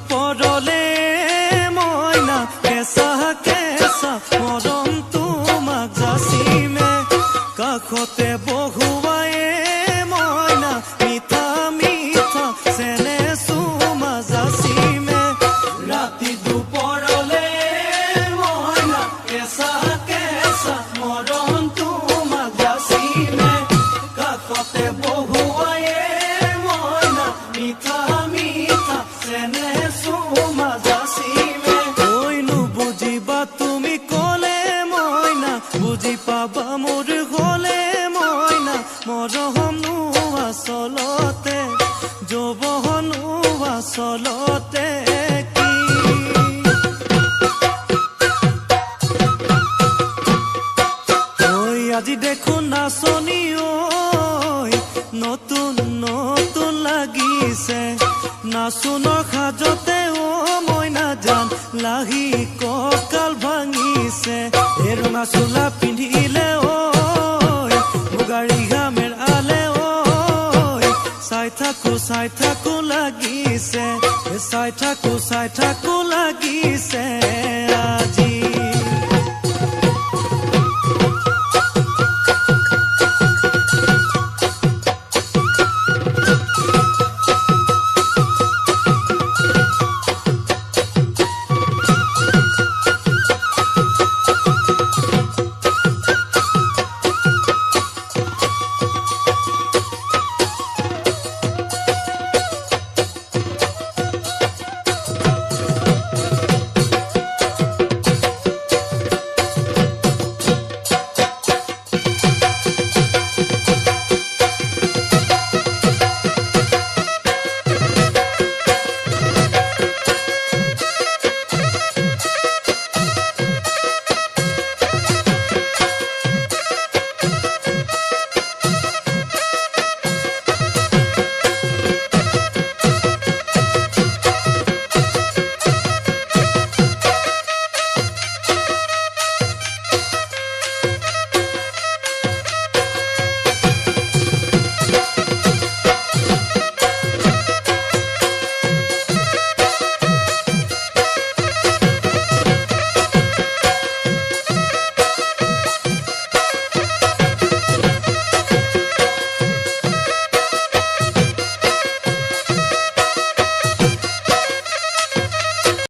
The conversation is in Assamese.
দুপৰলে মইনা কেঁচা কেঁচা মৰম তোমাক যাচিমে কাষতে বহুৱায়ে মইনা মিঠা মিঠা চেনে চুমা যাচিমে ৰাতি দুপৰলে মইনা কেঁচা কেঁচা মৰম তোমাক যাচিমে কাষতে বহুৱায়ে মইনা মিঠা মিঠা চেনে চুমা যাচিমে কৈনো বুজিবা তুমি ক'লে মইনা বুজি পাবা মোৰ গ'লে মইনা মৰমনো আচলতে যৌৱনো আচলতে কি ঐ আজি দেখোন নাচনি ঐ নতুন নতুন লাগিছে নাচোনৰ সাজতে অ মইনা জান লাহি কঁকাল ভাঙিছে এই ৰঙা চোলা পিন্ধিলে ঐ মুগাৰী ঘামেৰ আলে ঐ চাই থাকো লাগিছে চাই থাকো লাগিছে আজি